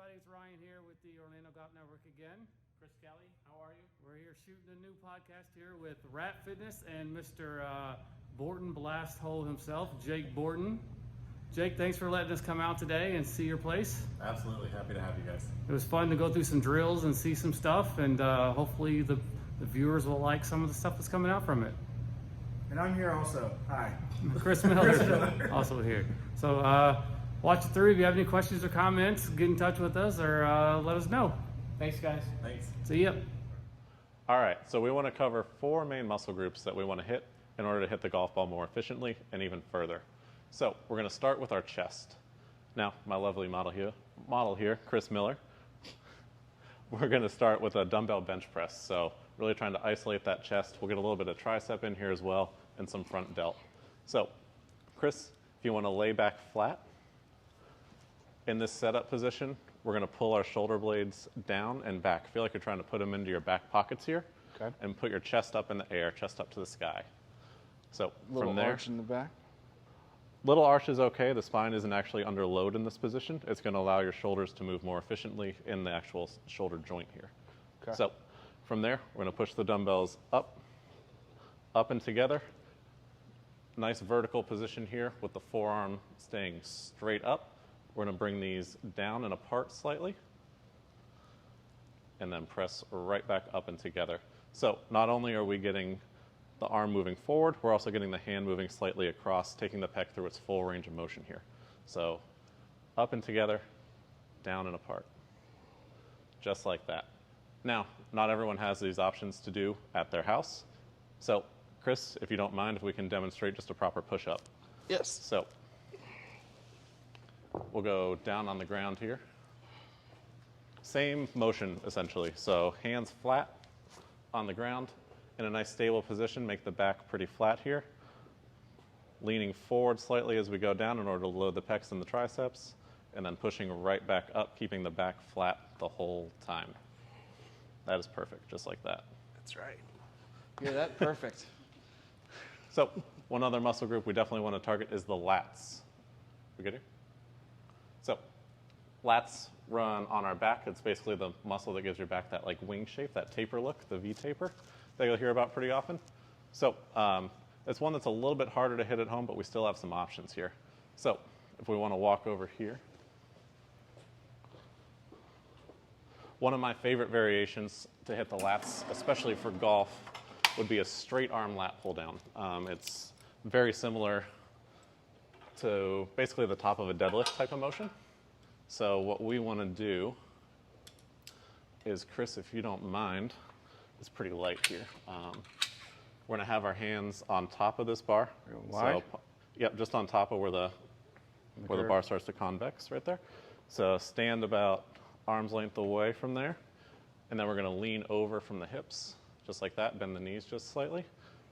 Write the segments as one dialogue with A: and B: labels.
A: everybody. It's Ryan here with the Orlando Golf Network again.
B: Chris Kelly, how are you?
A: We're here shooting a new podcast here with Rat Fitness and Mr. Borton Blast Hole himself, Jake Borton. Jake, thanks for letting us come out today and see your place.
C: Absolutely. Happy to have you guys.
A: It was fun to go through some drills and see some stuff, and hopefully the viewers will like some of the stuff that's coming out from it.
D: And I'm here also. Hi.
A: Chris Miller, also here. So watch it through. If you have any questions or comments, get in touch with us or let us know. Thanks, guys.
C: Thanks.
A: See ya.
B: All right, so we want to cover 4 main muscle groups that we want to hit in order to hit the golf ball more efficiently and even further. So we're going to start with our chest. Now, my lovely model here, Chris Miller, we're going to start with a dumbbell bench press. So really trying to isolate that chest. We'll get a little bit of tricep in here as well and some front delt. So Chris, if you want to lay back flat, in this setup position, we're going to pull our shoulder blades down and back. Feel like you're trying to put them into your back pockets here.
E: Okay.
B: And put your chest up in the air, chest up to the sky. So
E: Little
B: from there,
E: arch in the back.
B: little arch is okay. The spine isn't actually under load in this position. It's going to allow your shoulders to move more efficiently in the actual shoulder joint here.
E: Okay.
B: So from there, we're going to push the dumbbells up and together. Nice vertical position here with the forearm staying straight up. We're going to bring these down and apart slightly and then press right back up and together. So not only are we getting the arm moving forward, we're also getting the hand moving slightly across, taking the pec through its full range of motion here. So up and together, down and apart, just like that. Now, not everyone has these options to do at their house. So Chris, if you don't mind, if we can demonstrate just a proper push-up.
E: Yes.
B: So we'll go down on the ground here. Same motion, essentially. So hands flat on the ground in a nice stable position. Make the back pretty flat here. Leaning forward slightly as we go down in order to load the pecs and the triceps. And then pushing right back up, keeping the back flat the whole time. That is perfect, just like that.
E: That's right. Yeah, that perfect.
B: So one other muscle group we definitely want to target is the lats. We good here? So lats run on our back. It's basically the muscle that gives your back that like wing shape, that taper look, the V taper that you'll hear about pretty often. So it's one that's a little bit harder to hit at home, but we still have some options here. So if we want to walk over here, one of my favorite variations to hit the lats, especially for golf, would be a straight arm lat pull down. It's very similar to basically the top of a deadlift type of motion. So what we want to do is, Chris, if you don't mind, it's pretty light here. We're going to have our hands on top of this bar.
E: Wide?
B: So, yep, just on top of where the bar starts to convex right there. So stand about arm's length away from there. And then we're going to lean over from the hips, just like that. Bend the knees just slightly.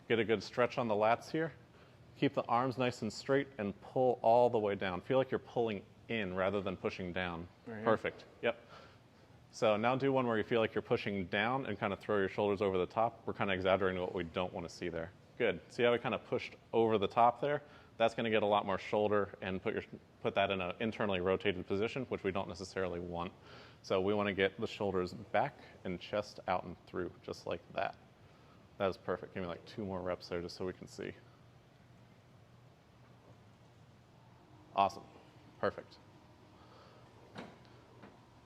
B: Get a good stretch on the lats here. Keep the arms nice and straight and pull all the way down. Feel like you're pulling in rather than pushing down.
E: Right.
B: Perfect. Yep. So now do one where you feel like you're pushing down and kind of throw your shoulders over the top. We're kind of exaggerating what we don't want to see there. Good. See how we kind of pushed over the top there? That's going to get a lot more shoulder and put that in an internally rotated position, which we don't necessarily want. So we want to get the shoulders back and chest out and through, just like that. That is perfect. Give me like 2 more reps there just so we can see. Awesome. Perfect.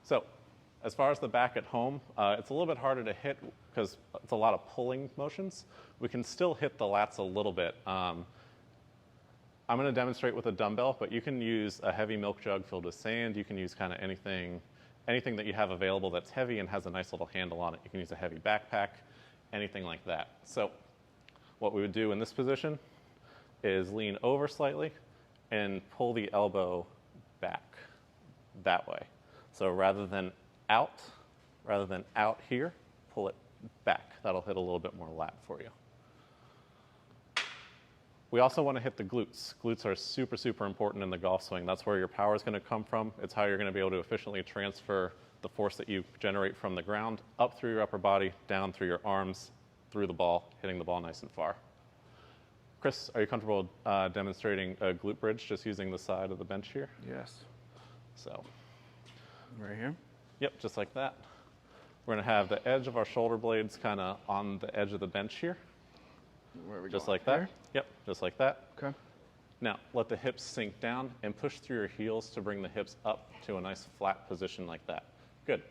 B: So as far as the back at home, it's a little bit harder to hit because it's a lot of pulling motions. We can still hit the lats a little bit. I'm going to demonstrate with a dumbbell, but you can use a heavy milk jug filled with sand. You can use kind of anything that you have available that's heavy and has a nice little handle on it. You can use a heavy backpack, anything like that. So what we would do in this position is lean over slightly and pull the elbow back that way. So rather than out here, pull it back. That'll hit a little bit more lat for you. We also want to hit the glutes. Glutes are super, super important in the golf swing. That's where your power is going to come from. It's how you're going to be able to efficiently transfer the force that you generate from the ground up through your upper body, down through your arms, through the ball, hitting the ball nice and far. Chris, are you comfortable demonstrating a glute bridge just using the side of the bench here?
E: Yes.
B: So
E: Right here?
B: Yep, just like that. We're going to have the edge of our shoulder blades kind of on the edge of the bench here.
E: Where are we
B: Just
E: going?
B: like that.
E: Here?
B: Yep, just like that.
E: Okay.
B: Now, let the hips sink down and push through your heels to bring the hips up to a nice flat position like that. Good.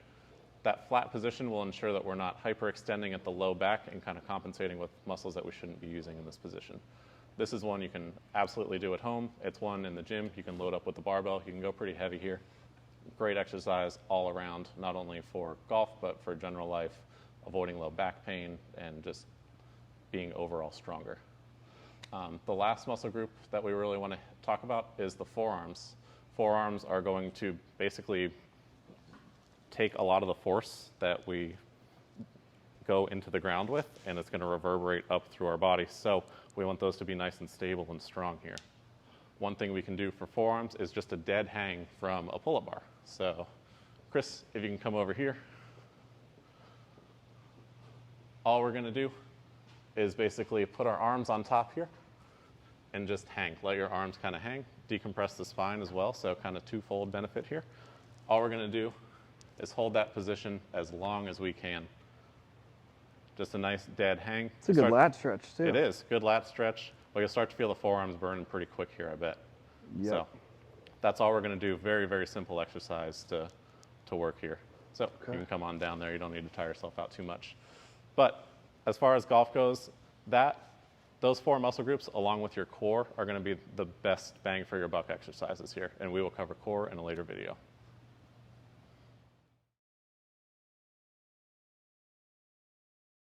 B: That flat position will ensure that we're not hyperextending at the low back and kind of compensating with muscles that we shouldn't be using in this position. This is one you can absolutely do at home. It's one in the gym. You can load up with the barbell. You can go pretty heavy here. Great exercise all around, not only for golf, but for general life, avoiding low back pain and just being overall stronger. The last muscle group that we really want to talk about is the forearms. Forearms are going to basically take a lot of the force that we go into the ground with, and it's going to reverberate up through our body. So we want those to be nice and stable and strong here. One thing we can do for forearms is just a dead hang from a pull-up bar. So Chris, if you can come over here. All we're going to do is basically put our arms on top here and just hang. Let your arms kind of hang. Decompress the spine as well, so kind of twofold benefit here. All we're going to do is hold that position as long as we can. Just a nice dead hang.
E: It's a good lat stretch, too.
B: It is. Good lat stretch. We're going to start to feel the forearms burning pretty quick here, I bet.
E: Yep.
B: So that's all we're going to do. Very, very simple exercise to work here. So you can come on down there. You don't need to tire yourself out too much. But as far as golf goes, those 4 muscle groups, along with your core, are going to be the best bang for your buck exercises here. And we will cover core in a later video.